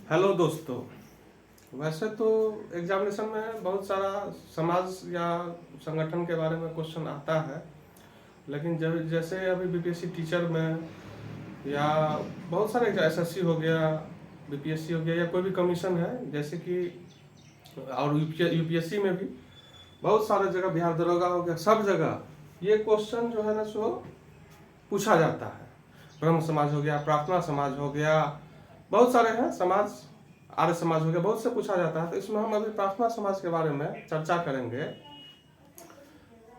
Hello दोस्तों। वैसे तो एग्जामिनेशन में बहुत सारा समाज या संगठन के बारे में क्वेश्चन आता है, लेकिन जब जैसे अभी बीपीएससी टीचर में या बहुत सारे एसएससी हो गया, बीपीएससी हो गया या कोई भी कमीशन है जैसे कि, और यूपीएससी में भी बहुत सारे जगह, बिहार दरोगा हो गया, सब जगह ये क्वेश्चन जो है ना सो पूछा जाता है। ब्रह्म समाज हो गया, प्रार्थना समाज हो गया, बहुत सारे हैं समाज, आर्य समाज हो गया, बहुत से पूछा जाता है। तो इसमें हम अभी प्रार्थना समाज के बारे में चर्चा करेंगे।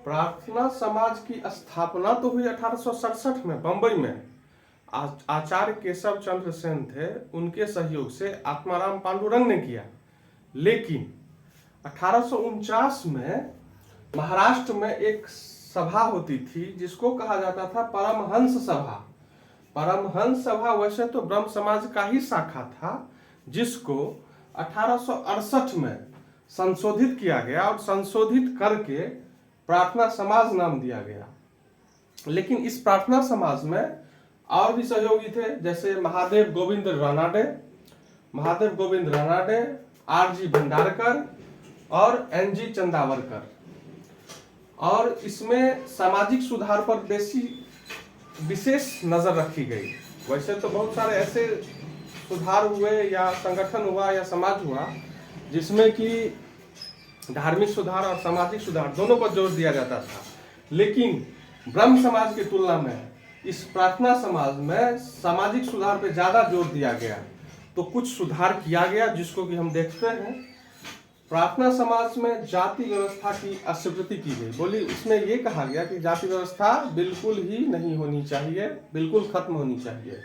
प्रार्थना समाज की स्थापना तो हुई 1867 में बंबई में। आचार्य केशव चंद्र सेन थे, उनके सहयोग से आत्माराम पांडुरंग ने किया। लेकिन 1849 में महाराष्ट्र में एक सभा होती थी जिसको कहा जाता था परमहंस सभा। परमहंस सभा वैसे तो ब्रह्म समाज का ही शाखा था, जिसको 1868 में संशोधित किया गया और संशोधित करके प्रार्थना समाज नाम दिया गया। लेकिन इस प्रार्थना समाज में और भी सहयोगी थे, जैसे महादेव गोविंद रानाडे, आरजी भंडारकर और एनजी चंदावरकर। और इसमें सामाजिक सुधार पर विशेष नजर रखी गई। वैसे तो बहुत सारे ऐसे सुधार हुए या संगठन हुआ या समाज हुआ जिसमें कि धार्मिक सुधार और सामाजिक सुधार दोनों पर जोर दिया जाता था, लेकिन ब्रह्म समाज की तुलना में इस प्रार्थना समाज में सामाजिक सुधार पे ज्यादा जोर दिया गया। तो कुछ सुधार किया गया जिसको कि हम देखते हैं। प्रार्थना समाज में जाति व्यवस्था की अस्वीकृति की गई। बोली इसमें यह कहा गया कि जाति व्यवस्था बिल्कुल ही नहीं होनी चाहिए, बिल्कुल खत्म होनी चाहिए।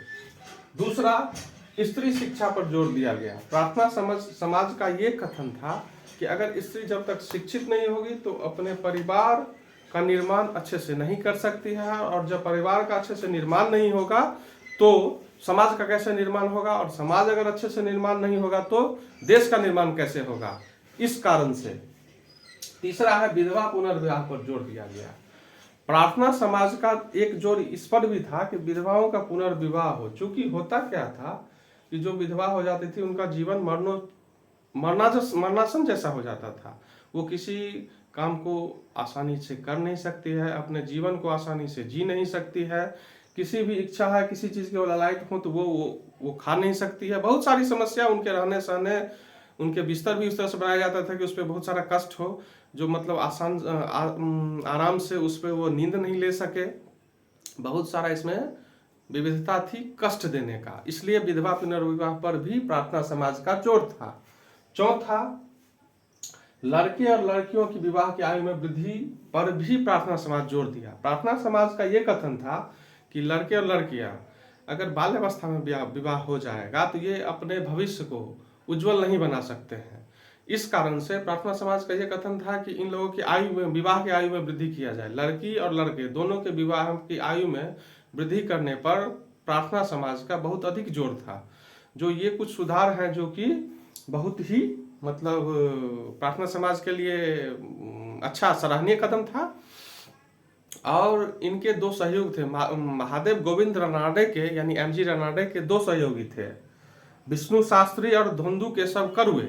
दूसरा, स्त्री शिक्षा पर जोर दिया गया। प्रार्थना समाज का ये कथन था कि अगर स्त्री जब तक शिक्षित नहीं होगी तो अपने परिवार का निर्माण अच्छे से नहीं कर सकती है, और जब परिवार का अच्छे से निर्माण नहीं होगा तो समाज का कैसे निर्माण होगा, और समाज अगर अच्छे से निर्माण नहीं होगा तो देश का निर्माण कैसे होगा। इस कारण से तीसरा है विधवा पुनर्विवाह पर जोर दिया गया। प्रार्थना समाज का एक जोर इस पर भी था कि विधवाओं का पुनर्विवाह हो। चूंकि होता क्या था कि जो विधवा हो जाती थी उनका जीवन मरणासन जैसा हो जाता था। वो किसी काम को आसानी से कर नहीं सकती है, अपने जीवन को आसानी से जी नहीं सकती है, किसी भी इच्छा है किसी चीज के लालायित हो तो वो खा नहीं सकती है। बहुत सारी समस्या, उनके रहने सहने, उनके बिस्तर भी उस तरह से बनाया जाता था कि उस पर बहुत सारा कष्ट हो, जो मतलब आराम से उस पर वो नींद नहीं ले सके। बहुत सारा इसमें विविधता थी कष्ट देने का, इसलिए विधवा पुनर्विवाह पर भी प्रार्थना समाज का जोर था। चौथा, लड़के और लड़कियों की विवाह की आयु में वृद्धि पर भी प्रार्थना समाज जोर दिया। प्रार्थना समाज का यह कथन था कि लड़के और लड़कियां अगर बाल्यावस्था में विवाह हो जाएगा तो ये अपने भविष्य को उज्जवल नहीं बना सकते हैं। इस कारण से प्रार्थना समाज का यह कथन था कि इन लोगों की आयु में, विवाह की आयु में वृद्धि किया जाए। लड़की और लड़के दोनों के विवाह की आयु में वृद्धि करने पर प्रार्थना समाज का बहुत अधिक जोर था। जो ये कुछ सुधार हैं जो कि बहुत ही मतलब प्रार्थना समाज के लिए अच्छा सराहनीय कदम था। और इनके दो सहयोग थे, महादेव गोविंद रानाडे के यानी एमजी रानाडे के दो सहयोगी थे, विष्णु शास्त्री और धोंदू केशव कर्वे।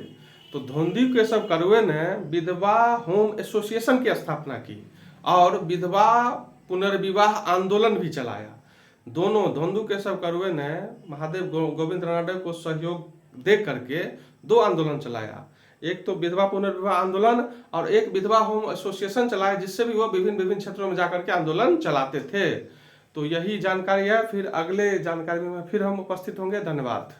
तो धोंदू केशव कर्वे ने विधवा होम एसोसिएशन की स्थापना की और विधवा पुनर्विवाह आंदोलन भी चलाया। दोनों, धोंदू केशव कर्वे ने महादेव गोविंद रानाडे को सहयोग दे करके दो आंदोलन चलाया। एक तो विधवा पुनर्विवाह आंदोलन और एक विधवा होम एसोसिएशन चलाया, जिससे भी वो विभिन्न क्षेत्रों में जाकर के आंदोलन चलाते थे। तो यही जानकारी है। फिर अगले जानकारी में फिर हम उपस्थित होंगे। धन्यवाद।